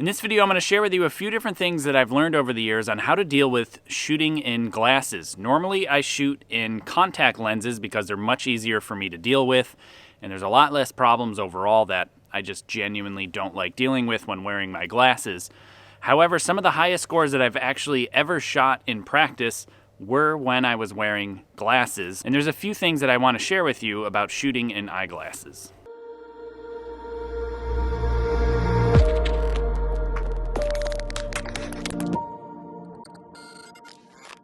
In this video, I'm going to share with you a few different things that I've learned over the years on how to deal with shooting in glasses. Normally, I shoot in contact lenses because they're much easier for me to deal with, and there's a lot less problems overall that I just genuinely don't like dealing with when wearing my glasses. However, some of the highest scores that I've actually ever shot in practice were when I was wearing glasses, and there's a few things that I want to share with you about shooting in eyeglasses.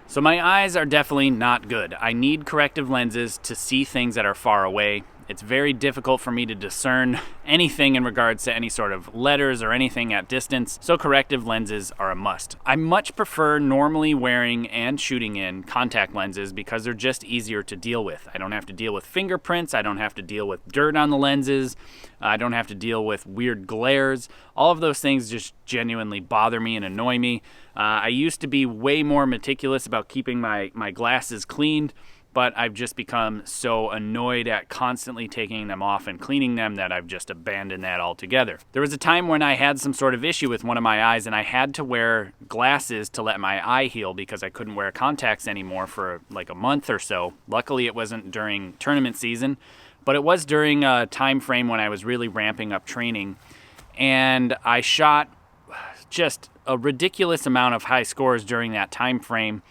So my eyes are definitely not good. I need corrective lenses to see things that are far away. It's very difficult for me to discern anything in regards to any sort of letters or anything at distance, so corrective lenses are a must. I much prefer normally wearing and shooting in contact lenses because they're just easier to deal with. I don't have to deal with fingerprints, I don't have to deal with dirt on the lenses, I don't have to deal with weird glares. All of those things just genuinely bother me and annoy me. I used to be way more meticulous about keeping my glasses cleaned, but I've just become so annoyed at constantly taking them off and cleaning them that I've just abandoned that altogether. There was a time when I had some sort of issue with one of my eyes and I had to wear glasses to let my eye heal because I couldn't wear contacts anymore for like a month or so. Luckily, it wasn't during tournament season, but it was during a time frame when I was really ramping up training, and I shot just a ridiculous amount of high scores during that time frame,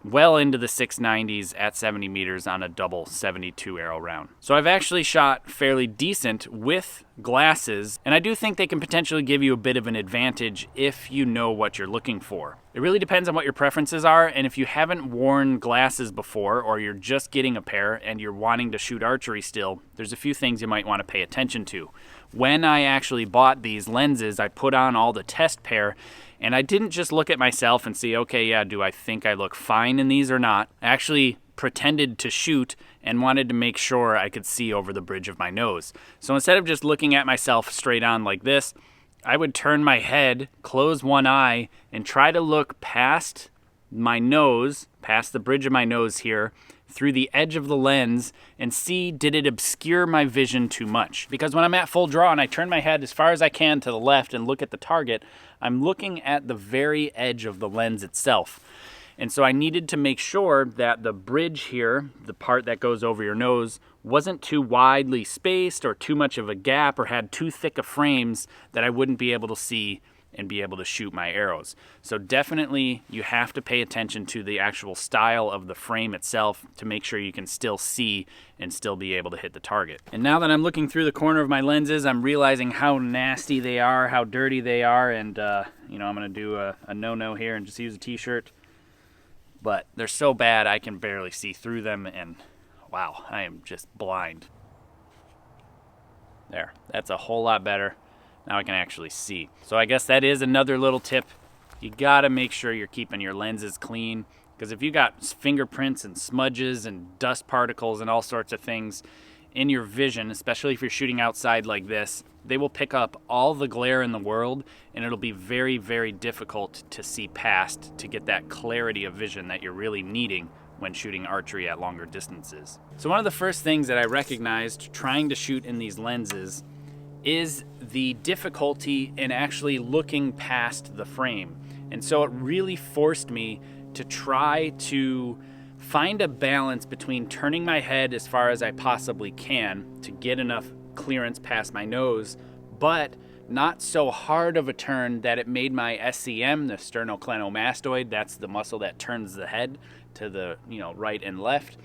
well into the 690s at 70 meters on a double 72 arrow round. So I've actually shot fairly decent with glasses, and I do think they can potentially give you a bit of an advantage if you know what you're looking for. It really depends on what your preferences are, and if you haven't worn glasses before or you're just getting a pair and you're wanting to shoot archery still, there's a few things you might want to pay attention to. When I actually bought these lenses, I put on all the test pair, and I didn't just look at myself and see, okay, yeah, do I think I look fine in these or not? I actually pretended to shoot and wanted to make sure I could see over the bridge of my nose. So instead of just looking at myself straight on like this, I would turn my head, close one eye, and try to look past my nose, past the bridge of my nose here, through the edge of the lens and see, did it obscure my vision too much? Because when I'm at full draw and I turn my head as far as I can to the left and look at the target, I'm looking at the very edge of the lens itself. And so I needed to make sure that the bridge here, the part that goes over your nose, wasn't too widely spaced or too much of a gap or had too thick of frames that I wouldn't be able to see and be able to shoot my arrows. So definitely you have to pay attention to the actual style of the frame itself to make sure you can still see and still be able to hit the target. And now that I'm looking through the corner of my lenses, I'm realizing how nasty they are, how dirty they are, and I'm gonna do a no-no here and just use a t-shirt. But they're so bad I can barely see through them, and wow, I am just blind. There, that's a whole lot better. Now I can actually see. So I guess that is another little tip. You gotta make sure you're keeping your lenses clean, because if you got fingerprints and smudges and dust particles and all sorts of things in your vision, especially if you're shooting outside like this, they will pick up all the glare in the world, and it'll be very, very difficult to see past to get that clarity of vision that you're really needing when shooting archery at longer distances. So one of the first things that I recognized trying to shoot in these lenses is the difficulty in actually looking past the frame. And so it really forced me to try to find a balance between turning my head as far as I possibly can to get enough clearance past my nose, but not so hard of a turn that it made my SCM, the sternocleidomastoid, that's the muscle that turns the head to the right and left.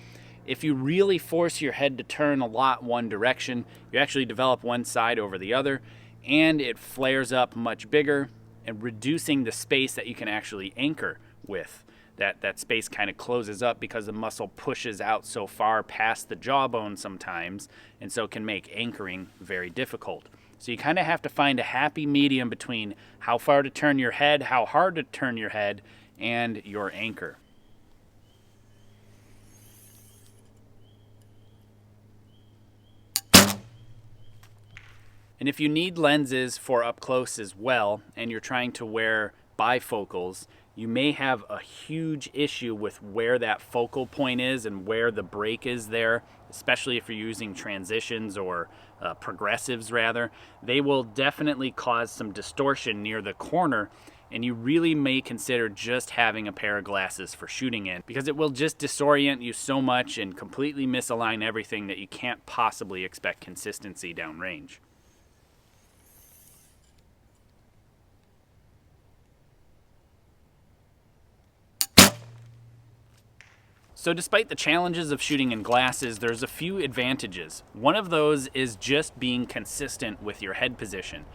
If you really force your head to turn a lot one direction, you actually develop one side over the other, and it flares up much bigger and reducing the space that you can actually anchor with. That space kind of closes up because the muscle pushes out so far past the jawbone sometimes, and so it can make anchoring very difficult. So you kind of have to find a happy medium between how far to turn your head, how hard to turn your head, and your anchor. And if you need lenses for up close as well, and you're trying to wear bifocals, you may have a huge issue with where that focal point is and where the break is there, especially if you're using transitions or progressives rather. They will definitely cause some distortion near the corner, and you really may consider just having a pair of glasses for shooting in, because it will just disorient you so much and completely misalign everything that you can't possibly expect consistency downrange. So despite the challenges of shooting in glasses, there's a few advantages. One of those is just being consistent with your head position.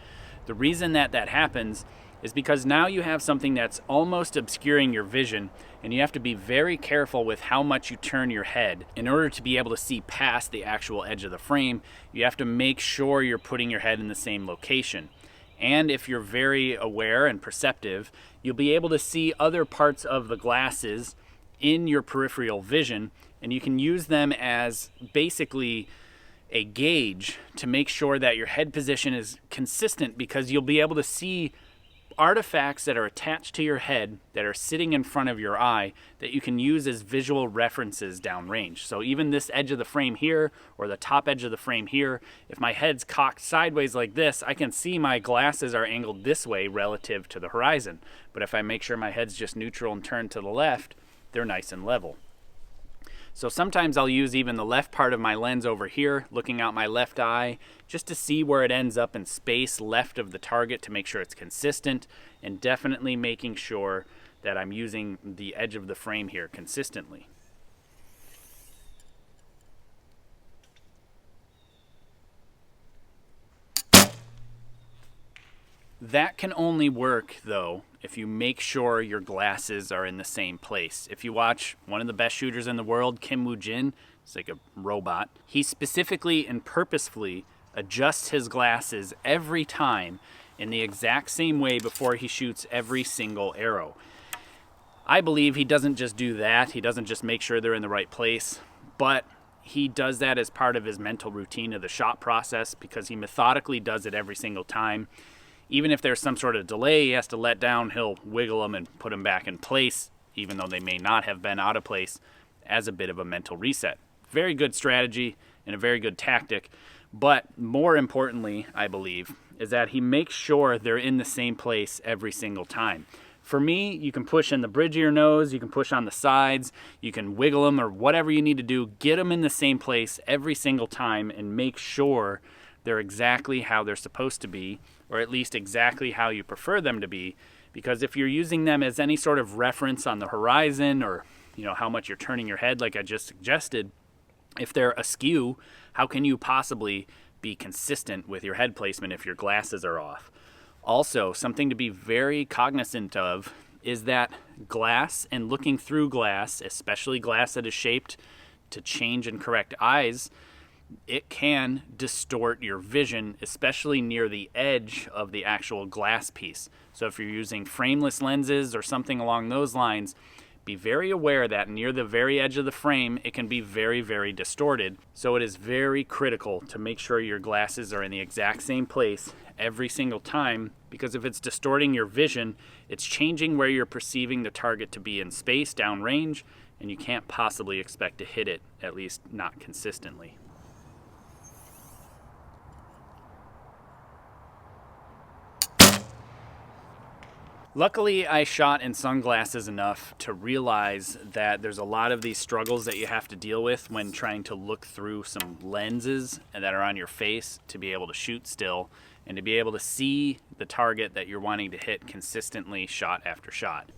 The reason that happens is because now you have something that's almost obscuring your vision, and you have to be very careful with how much you turn your head. In order to be able to see past the actual edge of the frame, you have to make sure you're putting your head in the same location. And if you're very aware and perceptive, you'll be able to see other parts of the glasses in your peripheral vision, and you can use them as basically a gauge to make sure that your head position is consistent, because you'll be able to see artifacts that are attached to your head that are sitting in front of your eye that you can use as visual references downrange. So even this edge of the frame here, or the top edge of the frame here, if my head's cocked sideways like this, I can see my glasses are angled this way relative to the horizon. But if I make sure my head's just neutral and turned to the left, they're nice and level. So sometimes I'll use even the left part of my lens over here, looking out my left eye, just to see where it ends up in space left of the target to make sure it's consistent, and definitely making sure that I'm using the edge of the frame here consistently. That can only work, though, if you make sure your glasses are in the same place. If you watch one of the best shooters in the world, Kim Woo-jin, it's like a robot, he specifically and purposefully adjusts his glasses every time in the exact same way before he shoots every single arrow. I believe he doesn't just do that, he doesn't just make sure they're in the right place, but he does that as part of his mental routine of the shot process, because he methodically does it every single time. Even if there's some sort of delay he has to let down, he'll wiggle them and put them back in place, even though they may not have been out of place, as a bit of a mental reset. Very good strategy and a very good tactic, but more importantly, I believe, is that he makes sure they're in the same place every single time. For me, you can push in the bridge of your nose, you can push on the sides, you can wiggle them or whatever you need to do, get them in the same place every single time and make sure they're exactly how they're supposed to be, or at least exactly how you prefer them to be, because if you're using them as any sort of reference on the horizon, or how much you're turning your head like I just suggested, if they're askew, how can you possibly be consistent with your head placement if your glasses are off? Also, something to be very cognizant of is that glass and looking through glass, especially glass that is shaped to change and correct eyes, it can distort your vision, especially near the edge of the actual glass piece. So if you're using frameless lenses or something along those lines, be very aware that near the very edge of the frame, it can be very, very distorted. So it is very critical to make sure your glasses are in the exact same place every single time, because if it's distorting your vision, it's changing where you're perceiving the target to be in space downrange, and you can't possibly expect to hit it, at least not consistently. Luckily, I shot in sunglasses enough to realize that there's a lot of these struggles that you have to deal with when trying to look through some lenses that are on your face to be able to shoot still and to be able to see the target that you're wanting to hit consistently shot after shot.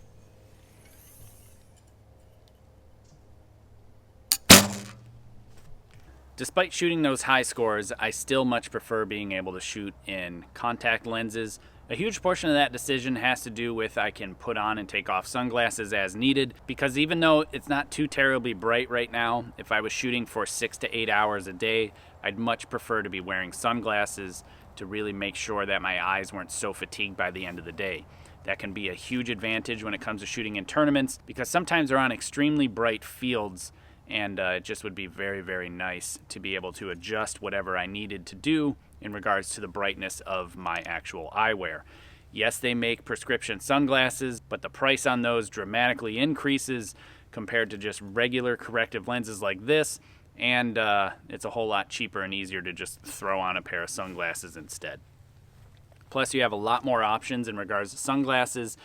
Despite shooting those high scores, I still much prefer being able to shoot in contact lenses. A huge portion of that decision has to do with I can put on and take off sunglasses as needed, because even though it's not too terribly bright right now, if I was shooting for 6 to 8 hours a day, I'd much prefer to be wearing sunglasses to really make sure that my eyes weren't so fatigued by the end of the day. That can be a huge advantage when it comes to shooting in tournaments, because sometimes they're on extremely bright fields, and it just would be very, very nice to be able to adjust whatever I needed to do in regards to the brightness of my actual eyewear. Yes, they make prescription sunglasses, but the price on those dramatically increases compared to just regular corrective lenses like this, and it's a whole lot cheaper and easier to just throw on a pair of sunglasses instead. Plus, you have a lot more options in regards to sunglasses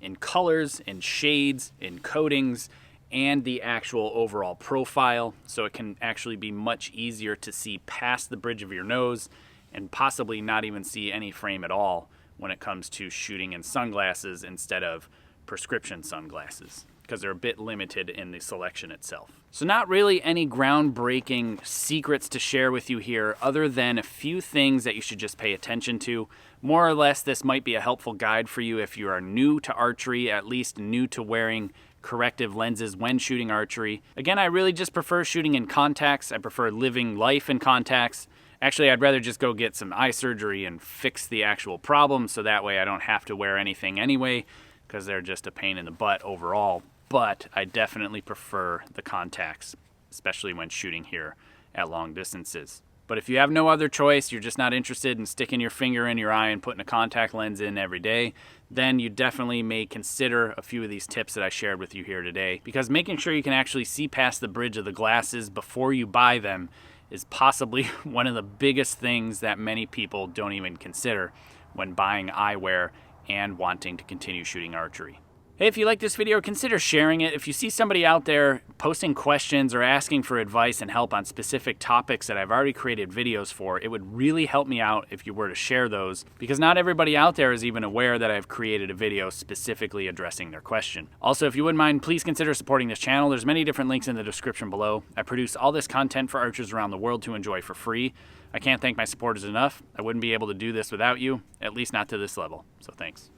in colors, in shades, in coatings, and the actual overall profile, so it can actually be much easier to see past the bridge of your nose and possibly not even see any frame at all when it comes to shooting in sunglasses instead of prescription sunglasses, because they're a bit limited in the selection itself. So not really any groundbreaking secrets to share with you here, other than a few things that you should just pay attention to. More or less, this might be a helpful guide for you if you are new to archery, at least new to wearing corrective lenses when shooting archery. Again, I really just prefer shooting in contacts. I prefer living life in contacts. Actually, I'd rather just go get some eye surgery and fix the actual problem, so that way I don't have to wear anything anyway, because they're just a pain in the butt overall. But I definitely prefer the contacts, especially when shooting here at long distances. But if you have no other choice, you're just not interested in sticking your finger in your eye and putting a contact lens in every day, then you definitely may consider a few of these tips that I shared with you here today, because making sure you can actually see past the bridge of the glasses before you buy them is possibly one of the biggest things that many people don't even consider when buying eyewear and wanting to continue shooting archery. Hey, if you like this video, consider sharing it. If you see somebody out there posting questions or asking for advice and help on specific topics that I've already created videos for, it would really help me out if you were to share those, because not everybody out there is even aware that I've created a video specifically addressing their question. Also, if you wouldn't mind, please consider supporting this channel. There's many different links in the description below. I produce all this content for archers around the world to enjoy for free. I can't thank my supporters enough. I wouldn't be able to do this without you, at least not to this level. So thanks.